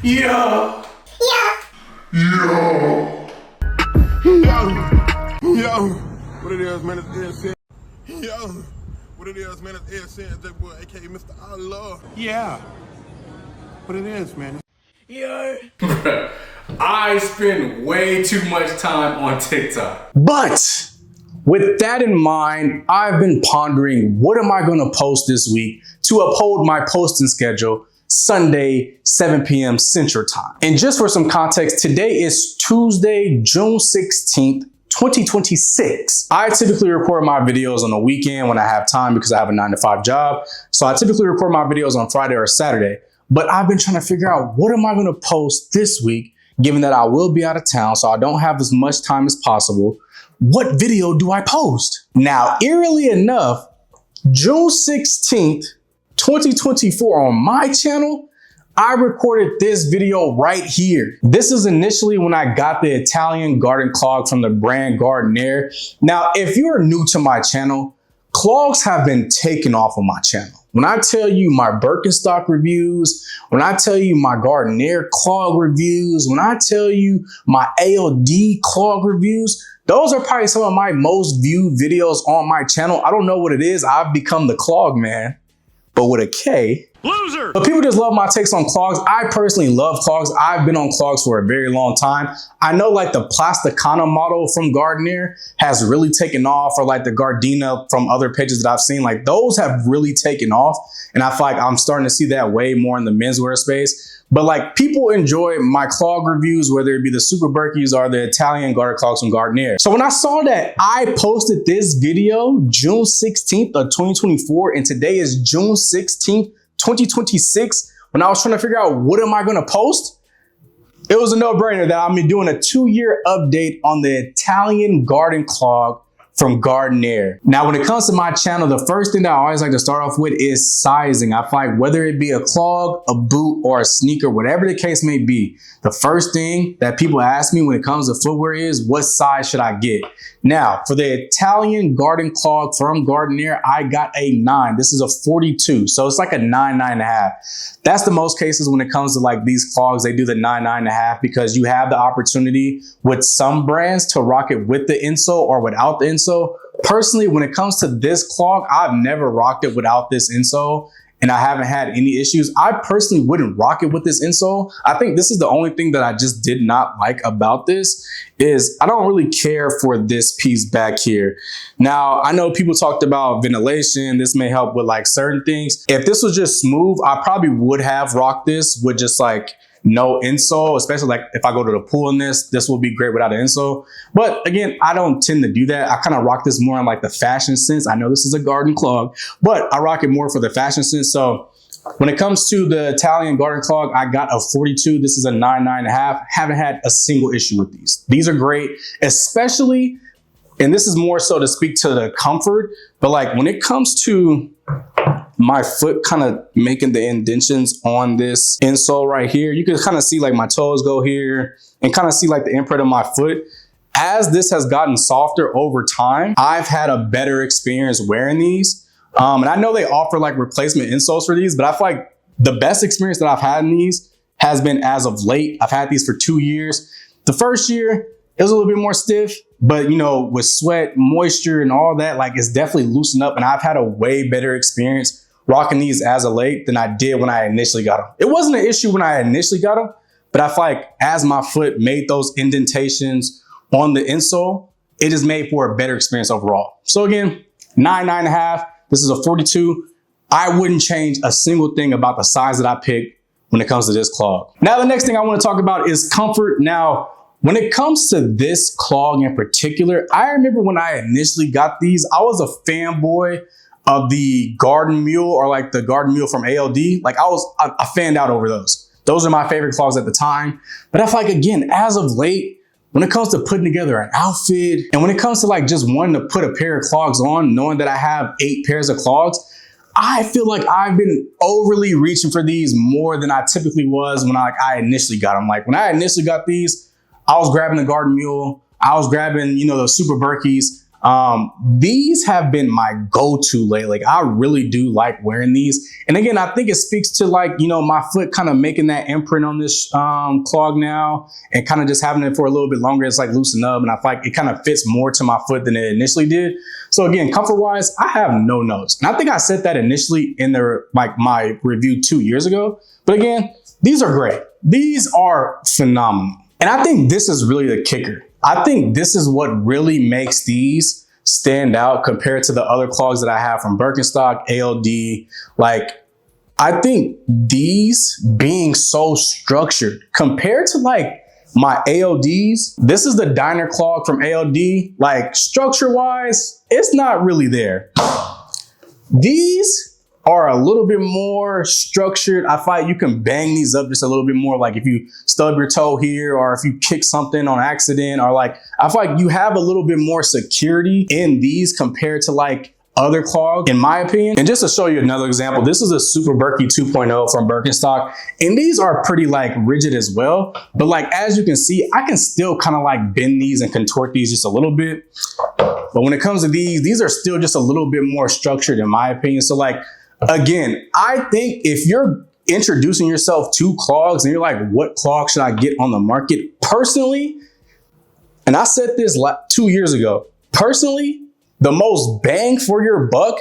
Yeah. Yo, what it is, man, it's Ed. Yo, what it is, man, it's Ed, that boy, aka Mr. Allah. Yeah. What it is, man. Yo. I spend way too much time on TikTok. But with that in mind, I've been pondering, what am I gonna post this week to uphold my posting schedule Sunday, 7 p.m. Central Time. And just for some context, today is Tuesday, June 16th, 2026. I typically record my videos on the weekend when I have time because I have a 9-to-5 job. So I typically record my videos on Friday or Saturday. But I've been trying to figure out, what am I gonna post this week, given that I will be out of town, so I don't have as much time as possible. What video do I post? Now, eerily enough, June 16th, 2024 on my channel, I recorded this video right here. This is initially when I got the Italian garden clog from the brand Gardenheir. Now, if you're new to my channel, clogs have been taken off of my channel. When I tell you my Birkenstock reviews, when I tell you my Gardenheir clog reviews, when I tell you my ALD clog reviews, those are probably some of my most viewed videos on my channel. I don't know what it is. I've become the clog man, but with a K. Loser! But people just love my takes on clogs. I personally love clogs. I've been on clogs for a very long time. I know like the Plasticana model from Gardenheir has really taken off, or like the Gardena from other pages that I've seen. Like those have really taken off. And I feel like I'm starting to see that way more in the menswear space. But like people enjoy my clog reviews, whether it be the Super Berkeys or the Italian garden clogs from Gardenheir. So when I saw that I posted this video June 16th of 2024, and today is June 16th, 2026, when I was trying to figure out what am I gonna post, it was a no-brainer that I'm doing a 2-year update on the Italian garden clog from Gardenheir. Now, when it comes to my channel, the first thing that I always like to start off with is sizing. I feel like whether it be a clog, a boot, or a sneaker, whatever the case may be, the first thing that people ask me when it comes to footwear is, what size should I get? Now, for the Italian garden clog from Gardenheir, I got a 9. This is a 42, so it's like a 9, 9.5. That's the most cases when it comes to like these clogs, they do the 9, 9.5, because you have the opportunity with some brands to rock it with the insole or without the insole. Personally, when it comes to this clog, I've never rocked it without this insole, and I haven't had any issues. I personally wouldn't rock it with this insole. I think this is the only thing that I just did not like about this, is I don't really care for this piece back here. Now, I know people talked about ventilation. This may help with like certain things. If this was just smooth, I probably would have rocked this with just like no insole, especially like if I go to the pool in this will be great without an insole. But again, I don't tend to do that. I kind of rock this more in like the fashion sense. I know this is a garden clog, but I rock it more for the fashion sense. So when it comes to the Italian garden clog, I got a 42. This is a 9, 9.5. Haven't had a single issue with these. These are great, especially, and this is more so to speak to the comfort, but like when it comes to my foot kind of making the indentions on this insole right here, you can kind of see like my toes go here and kind of see like the imprint of my foot. As this has gotten softer over time, I've had a better experience wearing these. And I know they offer like replacement insoles for these, but I feel like the best experience that I've had in these has been as of late. I've had these for 2 years. The first year, it was a little bit more stiff, but you know, with sweat, moisture and all that, like it's definitely loosened up, and I've had a way better experience rocking these as of late than I did when I initially got them. It wasn't an issue when I initially got them, but I feel like as my foot made those indentations on the insole, it just made for a better experience overall. So again, 9, 9.5, this is a 42. I wouldn't change a single thing about the size that I picked when it comes to this clog. Now, the next thing I want to talk about is comfort. Now, when it comes to this clog in particular, I remember when I initially got these, I was a fanboy of the Garden Mule, or like the Garden Mule from ALD. Like I fanned out over those. Those are my favorite clogs at the time. But I feel like, again, as of late, when it comes to putting together an outfit, and when it comes to like just wanting to put a pair of clogs on, knowing that I have 8 pairs of clogs, I feel like I've been overly reaching for these more than I typically was when I initially got them. Like when I initially got these, I was grabbing the Garden Mule, I was grabbing, you know, those Super Berkeys. These have been my go-to lately. Like, I really do like wearing these. And again, I think it speaks to like, you know, my foot kind of making that imprint on this clog now and kind of just having it for a little bit longer. It's like loosened up, and I feel like it kind of fits more to my foot than it initially did. So again, comfort-wise, I have no notes. And I think I said that initially in my review 2 years ago. But again, these are great. These are phenomenal. And I think this is really the kicker. I think this is what really makes these stand out compared to the other clogs that I have from Birkenstock, ALD. Like, I think these being so structured compared to like my ALDs, this is the diner clog from ALD. Like, structure-wise, it's not really there. These are a little bit more structured. I find you can bang these up just a little bit more. Like if you stub your toe here, or if you kick something on accident, or like, I feel like you have a little bit more security in these compared to like other clogs, in my opinion. And just to show you another example, this is a Super Birkie 2.0 from Birkenstock. And these are pretty like rigid as well. But like, as you can see, I can still kind of like bend these and contort these just a little bit. But when it comes to these are still just a little bit more structured in my opinion. So like, again, I think if you're introducing yourself to clogs and you're like, what clog should I get on the market? Personally, and I said this 2 years ago, personally, the most bang for your buck,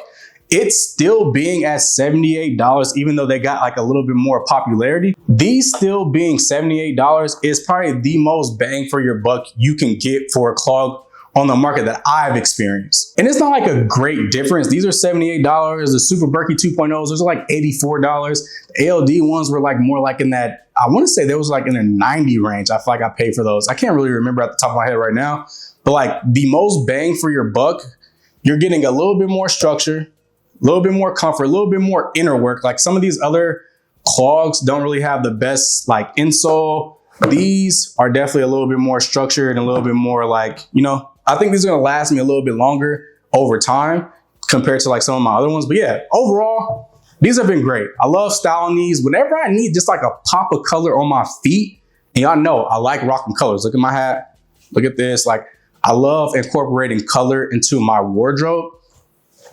it's still being at $78, even though they got like a little bit more popularity. These still being $78 is probably the most bang for your buck you can get for a clog on the market that I've experienced. And it's not like a great difference. These are $78. The Super Birkie 2.0s, those are like $84. The ALD ones were like more like in that, I want to say there was like in the 90 range. I feel like I paid for those. I can't really remember at the top of my head right now, but like the most bang for your buck, you're getting a little bit more structure, a little bit more comfort, a little bit more inner work. Like some of these other clogs don't really have the best like insole. These are definitely a little bit more structured and a little bit more like, you know, I think these are gonna last me a little bit longer over time compared to like some of my other ones. But yeah, overall, these have been great. I love styling these. Whenever I need just like a pop of color on my feet, and y'all know I like rocking colors. Look at my hat, look at this. Like, I love incorporating color into my wardrobe.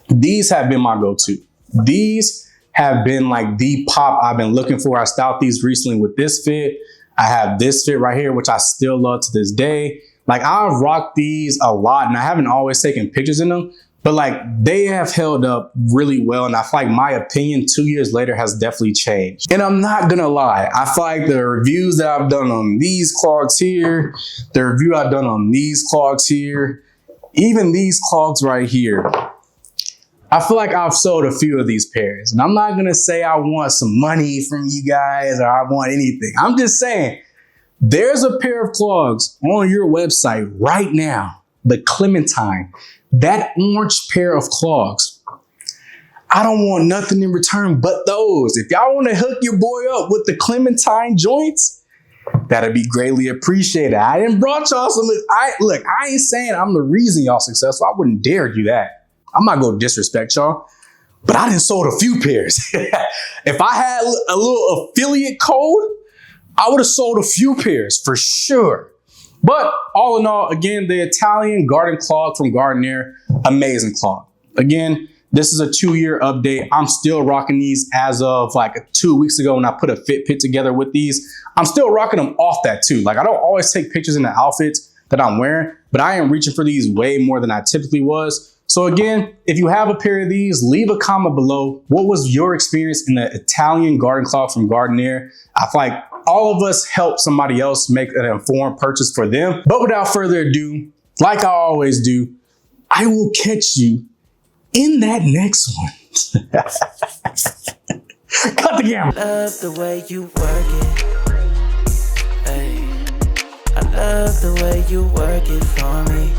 These have been my go-to. These have been like the pop I've been looking for. I styled these recently with this fit. I have this fit right here, which I still love to this day. Like, I've rocked these a lot, and I haven't always taken pictures in them, but like they have held up really well. And I feel like my opinion 2 years later has definitely changed. And I'm not gonna lie, I feel like the reviews that I've done on these clogs here, the review I've done on these clogs here, even these clogs right here, I feel like I've sold a few of these pairs. And I'm not gonna say I want some money from you guys or I want anything. I'm just saying, there's a pair of clogs on your website right now, the Clementine, that orange pair of clogs. I don't want nothing in return but those. If y'all want to hook your boy up with the Clementine joints, that'd be greatly appreciated. I didn't brought y'all some. Look, I ain't saying I'm the reason y'all successful. I wouldn't dare do that. I'm not gonna disrespect y'all, but I done sold a few pairs. If I had a little affiliate code, I would have sold a few pairs for sure. But all in all, again, the Italian garden clog from Gardenheir, amazing clog. Again, this is a 2-year update. I'm still rocking these as of like 2 weeks ago when I put a fit pit together with these. I'm still rocking them off that too. Like, I don't always take pictures in the outfits that I'm wearing, but I am reaching for these way more than I typically was. So again, if you have a pair of these, leave a comment below. What was your experience in the Italian garden clog from Gardenheir? I feel like all of us help somebody else make an informed purchase for them. But without further ado, like I always do, I will catch you in that next one. Cut the camera. Love the way you work it. Ay. I love the way you work it for me.